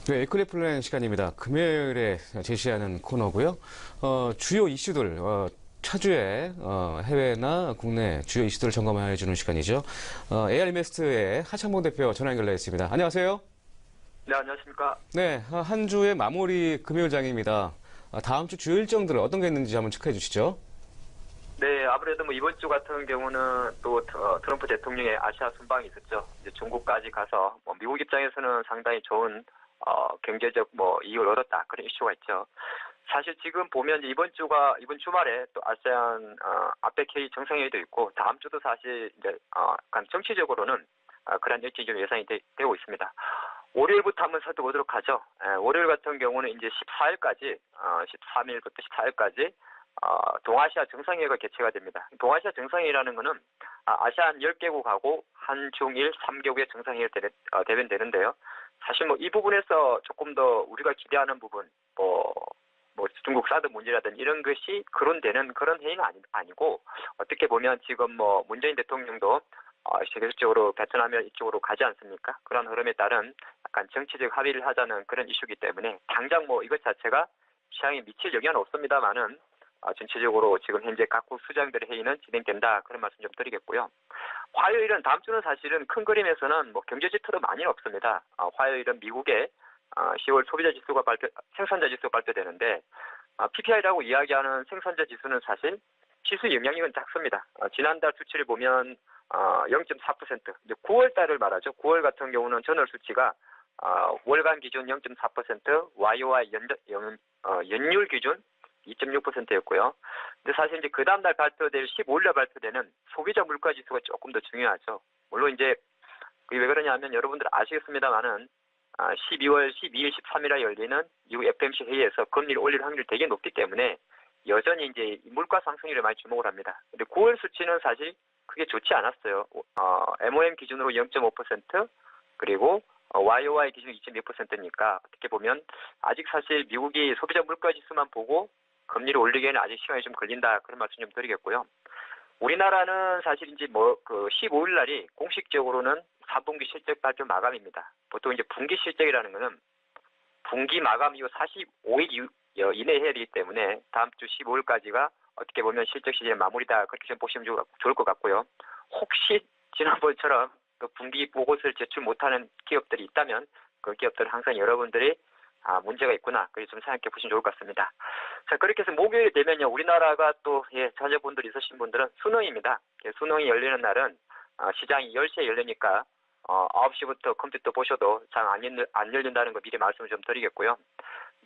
네, 에코리 플랜 시간입니다. 금요일에 제시하는 코너고요. 주요 이슈들, 차주의 해외나 국내 주요 이슈들을 점검해 주는 시간이죠. AR메스트의 하창봉 대표 전화 연결돼 있습니다. 안녕하세요. 네, 안녕하십니까. 네, 한 주의 마무리 금요일장입니다. 다음 주 주요 일정들 어떤 게 있는지 한번 체크해 주시죠. 네, 아무래도 뭐 이번 주 같은 경우는 또 트럼프 대통령의 아시아 순방이 있었죠. 이제 중국까지 가서 뭐 미국 입장에서는 상당히 좋은 경제적 뭐 이익을 얻었다 그런 이슈가 있죠. 사실 지금 보면 이번 주말에 또 아세안 아펙 회의 정상회의도 있고 다음 주도 사실 이제 약간 정치적으로는 그런 일정이 좀 예상이 되고 있습니다. 월요일부터 한번 살펴보도록 하죠. 월요일 같은 경우는 이제 14일까지, 13일부터 14일까지, 동아시아 정상회의가 개최가 됩니다. 동아시아 정상회의라는 거는, 아시안 10개국하고 한중일 3개국의 정상회의를 대변되는데요. 사실 뭐 이 부분에서 조금 더 우리가 기대하는 부분, 뭐 중국 사드 문제라든지 이런 것이 거론되는 그런 회의는 아니고, 어떻게 보면 지금 뭐 문재인 대통령도 세계적으로 베트남 이쪽으로 가지 않습니까? 그런 흐름에 따른 약간 정치적 합의를 하자는 그런 이슈이기 때문에 당장 뭐 이것 자체가 시장에 미칠 영향은 없습니다만은 전체적으로 지금 현재 각국 수장들의 회의는 진행된다 그런 말씀 좀 드리겠고요. 화요일은 다음 주는 사실은 큰 그림에서는 뭐 경제 지표도 많이 없습니다. 화요일은 미국의 10월 소비자 지수가 생산자 지수가 발표되는데 PPI라고 이야기하는 생산자 지수는 사실 지수 영향력은 작습니다. 지난달 수치를 보면 0.4%, 이제 9월 달을 말하죠. 9월 같은 경우는 전월 수치가 월간 기준 0.4%, YOY 연율 기준 2.6%였고요. 근데 사실 이제 그 다음 날 발표될 15일날 발표되는 소비자 물가 지수가 조금 더 중요하죠. 물론 이제 그게 왜 그러냐면 여러분들 아시겠습니다만은 12월 12일, 13일에 열리는 미국 FMC 회의에서 금리를 올릴 확률이 되게 높기 때문에 여전히 이제 물가 상승률에 많이 주목을 합니다. 근데 9월 수치는 사실 그게 좋지 않았어요. MOM 기준으로 0.5% 그리고 YOY 기준 2.6%니까 어떻게 보면 아직 사실 미국이 소비자 물가 지수만 보고 금리를 올리기에는 아직 시간이 좀 걸린다 그런 말씀 좀 드리겠고요. 우리나라는 사실 이제 그 15일 날이 공식적으로는 4분기 실적 발표 마감입니다. 보통 이제 분기 실적이라는 거는 분기 마감 이후 45일 이내에 해야 되기 때문에 다음 주 15일까지가 어떻게 보면 실적 시즌의 마무리다 그렇게 좀 보시면 좋을 것 같고요. 혹시 지난번처럼 그 분기 보고서를 제출 못하는 기업들이 있다면 그 기업들은 항상 여러분들이 문제가 있구나 그렇게 좀 생각해 보시면 좋을 것 같습니다. 자, 그렇게 해서 목요일 되면요 우리나라가 또 자녀분들이 있으신 분들은 수능입니다. 수능이 열리는 날은 시장이 10시에 열리니까 9시부터 컴퓨터 보셔도 잘 안 열린다는 거 미리 말씀을 좀 드리겠고요.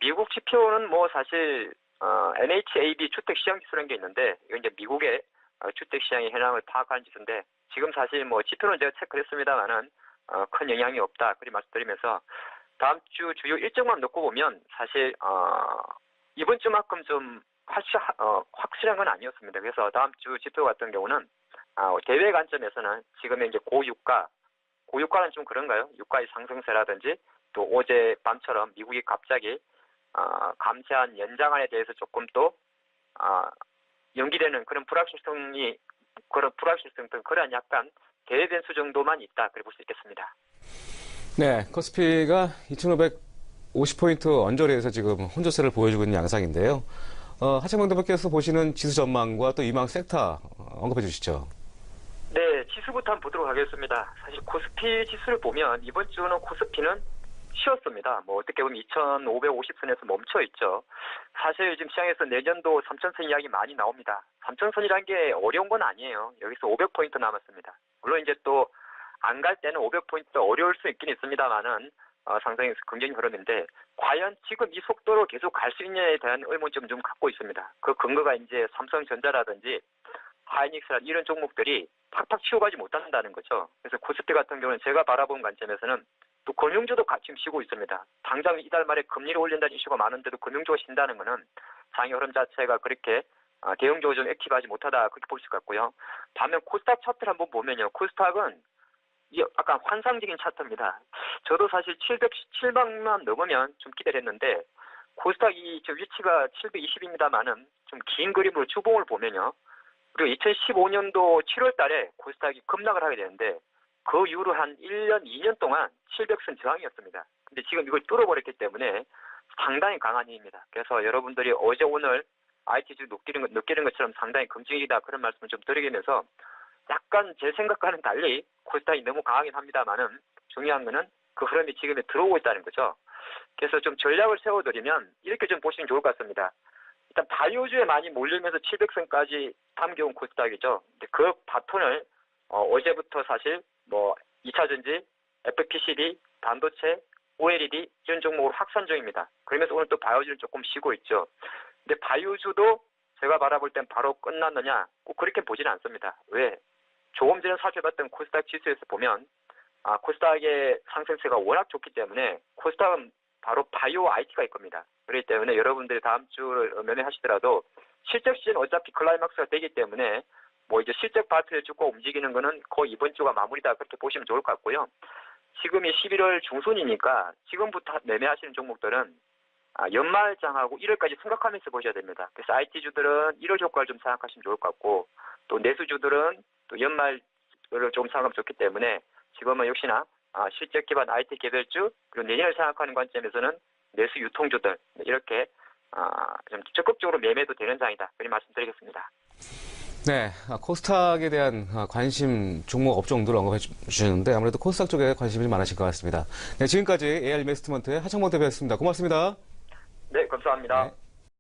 미국 지표는 뭐 사실 NHAB 주택시장지수라는 게 있는데 이건 이제 미국의 주택시장의 현황을 파악하는 지수인데 지금 사실 뭐 지표는 제가 체크를 했습니다만은 큰 영향이 없다 그렇게 말씀드리면서 다음 주 주요 일정만 놓고 보면 사실 이번 주만큼 좀 확실한 건 아니었습니다. 그래서 다음 주 지표 같은 경우는 대외 관점에서는 지금의 이제 고유가는 좀 그런가요? 유가의 상승세라든지 또 어제 밤처럼 미국이 갑자기 감세한 연장안에 대해서 조금 또 연기되는 그런 불확실성 등 그런 약간 대외 변수 정도만 있다 그렇게 볼 수 있겠습니다. 네, 코스피가 2,550포인트 언저리에서 지금 혼조세를 보여주고 있는 양상인데요. 하창봉 대표께서 보시는 지수 전망과 또 이망 섹터 언급해 주시죠. 네, 지수부터 한번 보도록 하겠습니다. 사실 코스피 지수를 보면 이번 주는 코스피는 쉬었습니다. 뭐 어떻게 보면 2,550선에서 멈춰 있죠. 사실 지금 시장에서 내년도 3,000선 이야기 많이 나옵니다. 3,000선이라는 게 어려운 건 아니에요. 여기서 500포인트 남았습니다. 물론 이제 또 안 갈 때는 500포인트 어려울 수 있긴 있습니다만은 상당히 긍정적인 흐름인데 과연 지금 이 속도로 계속 갈 수 있느냐에 대한 의문점 좀 갖고 있습니다. 그 근거가 이제 삼성전자라든지 하이닉스라든지 이런 종목들이 팍팍 치워가지 못한다는 거죠. 그래서 코스피 같은 경우는 제가 바라본 관점에서는 또 금융주도 같이 쉬고 있습니다. 당장 이달 말에 금리를 올린다는 이슈가 많은데도 금융주가 쉰다는 것은 장의 흐름 자체가 그렇게 대응적으로 좀 액티브하지 못하다 그렇게 볼 수 있고요. 반면 코스닥 차트를 한번 보면요. 코스닥은 약간 환상적인 차트입니다. 저도 사실 700만 넘으면 좀 기대를 했는데 코스닥이 저 위치가 720입니다만은 좀 긴 그림으로 주봉을 보면요. 그리고 2015년도 7월 달에 코스닥이 급락을 하게 되는데 그 이후로 한 1년, 2년 동안 700선 저항이었습니다. 근데 지금 이걸 뚫어버렸기 때문에 상당히 강한 힘입니다. 그래서 여러분들이 어제 오늘 IT주 느끼는 것처럼 상당히 긍정이다 그런 말씀을 좀 드리면서 약간 제 생각과는 달리 코스닥이 너무 강하긴 합니다만은 중요한 거는 그 흐름이 지금에 들어오고 있다는 거죠. 그래서 좀 전략을 세워드리면 이렇게 좀 보시면 좋을 것 같습니다. 일단 바이오주에 많이 몰리면서 700선까지 담겨온 코스닥이죠. 근데 그 바톤을 어제부터 사실 뭐 2차전지, FPCB, 반도체, OLED 이런 종목으로 확산 중입니다. 그러면서 오늘 또 바이오주는 조금 쉬고 있죠. 근데 바이오주도 제가 바라볼 땐 바로 끝났느냐 꼭 그렇게 보지는 않습니다. 왜? 조금 전에 살펴봤던 코스닥 지수에서 보면 코스닥의 상승세가 워낙 좋기 때문에 코스닥은 바로 바이오 IT가 있겁니다. 그렇기 때문에 여러분들이 다음 주를 면회하시더라도 실적 시즌 어차피 클라이막스가 되기 때문에 뭐 이제 실적 발표를 쭉 움직이는 거는 거의 이번 주가 마무리다 그렇게 보시면 좋을 것 같고요. 지금이 11월 중순이니까 지금부터 매매하시는 종목들은 연말장하고 1월까지 생각하면서 보셔야 됩니다. 그래서 IT주들은 1월 효과를 좀 생각하시면 좋을 것 같고 또 내수주들은 또 연말을 좀 생각하면 좋기 때문에 지금은 역시나 실적 기반 IT 개별주 그리고 내년을 생각하는 관점에서는 내수 유통주들 이렇게 좀 적극적으로 매매도 되는 장이다. 그런 말씀드리겠습니다. 네, 코스닥에 대한 관심 종목 업종들 언급해 주시는데 아무래도 코스닥 쪽에 관심이 좀 많으실 것 같습니다. 네, 지금까지 AR 인베스트먼트의 하창범 대표였습니다. 고맙습니다. 네, 감사합니다. 네.